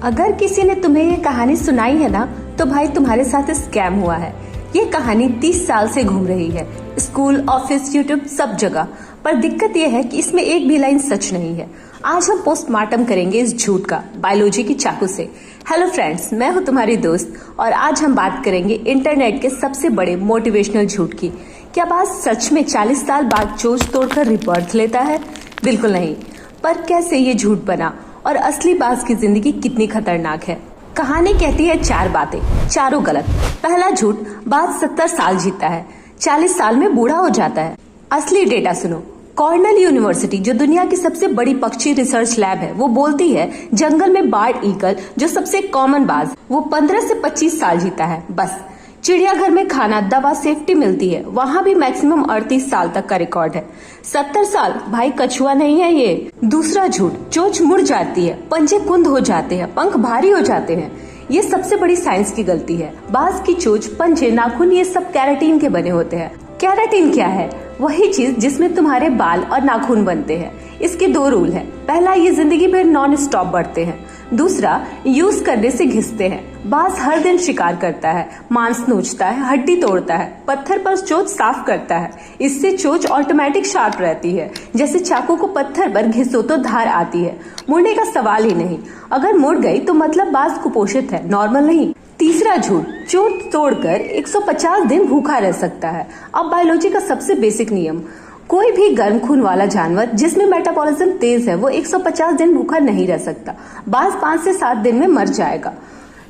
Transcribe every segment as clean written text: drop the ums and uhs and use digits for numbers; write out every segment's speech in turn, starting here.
अगर किसी ने तुम्हें ये कहानी सुनाई है ना, तो भाई तुम्हारे साथ स्कैम हुआ है। ये कहानी 30 साल से घूम रही है, स्कूल, ऑफिस, यूट्यूब, सब जगह। पर दिक्कत यह है कि इसमें एक भी लाइन सच नहीं है। आज हम पोस्टमार्टम करेंगे इस झूठ का, बायोलॉजी की चाकू से। हेलो फ्रेंड्स, मैं हूँ तुम्हारी दोस्त और आज हम बात करेंगे इंटरनेट के सबसे बड़े मोटिवेशनल झूठ की। क्या बात सच में 40 साल बाद चोंच तोड़कर रिबर्थ लेता है? बिल्कुल नहीं। पर कैसे ये झूठ बना और असली बाज की जिंदगी कितनी खतरनाक है? कहानी कहती है 4 बातें, चारों गलत। पहला झूठ, बाज 70 साल जीता है, 40 साल में बूढ़ा हो जाता है। असली डेटा सुनो। कॉर्नेल यूनिवर्सिटी, जो दुनिया की सबसे बड़ी पक्षी रिसर्च लैब है, वो बोलती है जंगल में बार्ड ईगल, जो सबसे कॉमन बाज, वो 15 से 25 साल जीता है बस। चिड़ियाघर में खाना, दवा, सेफ्टी मिलती है, वहाँ भी मैक्सिमम 38 साल तक का रिकॉर्ड है। 70 साल भाई कछुआ नहीं है ये। दूसरा झूठ, चोंच मुड़ जाती है, पंजे कुंद हो जाते हैं, पंख भारी हो जाते हैं। ये सबसे बड़ी साइंस की गलती है। बाज की चोंच, पंजे, नाखून, ये सब केराटिन के बने होते हैं। केराटिन क्या है? वही चीज जिसमें तुम्हारे बाल और नाखून बनते हैं। इसके 2 रूल है। पहला, ये जिंदगी भर नॉन स्टॉप बढ़ते हैं। दूसरा, यूज करने से घिसते हैं। बाज हर दिन शिकार करता है, मांस नोचता है, हड्डी तोड़ता है, पत्थर पर चोंच साफ करता है। इससे चोंच ऑटोमेटिक शार्प रहती है। जैसे चाकू को पत्थर पर घिसो तो धार आती है। मुड़ने का सवाल ही नहीं। अगर मुड़ गई तो मतलब बाज कुपोषित है, नॉर्मल नहीं। तीसरा झूठ, चोंच तोड़कर 150 दिन भूखा रह सकता है। अब बायोलॉजी का सबसे बेसिक नियम, कोई भी गर्म खून वाला जानवर जिसमें मेटाबॉलिज्म तेज है, वो 150 दिन भूखा नहीं रह सकता। बाज 5 से 7 दिन में मर जाएगा।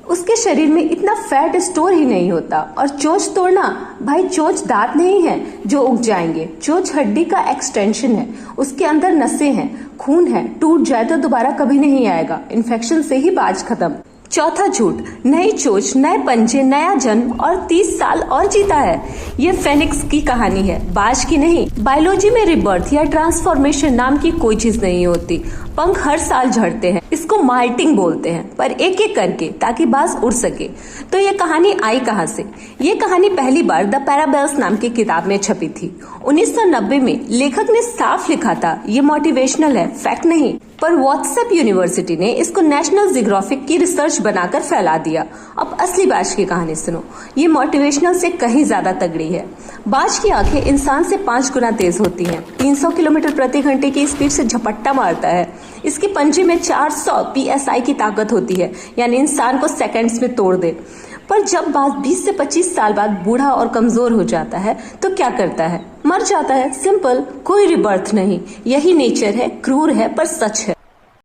उसके शरीर में इतना फैट स्टोर ही नहीं होता। और चोंच तोड़ना, भाई चोंच दांत नहीं है जो उग जाएंगे। चोंच हड्डी का एक्सटेंशन है, उसके अंदर नसें हैं, खून है, टूट जाए तो दोबारा कभी नहीं आएगा। इन्फेक्शन से ही बाज खत्म। चौथा झूठ, नई चोंच, नए पंजे, नया जन्म और 30 साल और जीता है। ये फेनिक्स की कहानी है, बाज की नहीं। बायोलॉजी में रिबर्थ या ट्रांसफॉर्मेशन नाम की कोई चीज नहीं होती। पंख हर साल झड़ते हैं, इसको माल्टिंग बोलते हैं, पर एक एक करके, ताकि बाज उड़ सके। तो ये कहानी आई कहाँ से? ये कहानी पहली बार द पैराबेल्स नाम की किताब में छपी थी 1990 में। लेखक ने साफ लिखा था ये मोटिवेशनल है, फैक्ट नहीं। पर व्हाट्सएप यूनिवर्सिटी ने इसको नेशनल जियोग्राफिक की रिसर्च बनाकर फैला दिया। अब असली बाज की कहानी सुनो। ये मोटिवेशनल से कहीं ज्यादा तगड़ी है। बाज की आंखें इंसान से 5 गुना तेज होती हैं। 300 किलोमीटर प्रति घंटे की स्पीड से झपट्टा मारता है। इसके पंजे में 400 PSI की ताकत होती है, यानी इंसान को सेकंड्स में तोड़ दे। पर जब बाज 20 से 25 साल बाद बूढ़ा और कमजोर हो जाता है तो क्या करता है? मर जाता है। सिंपल, कोई रिबर्थ नहीं। यही नेचर है, क्रूर है पर सच है।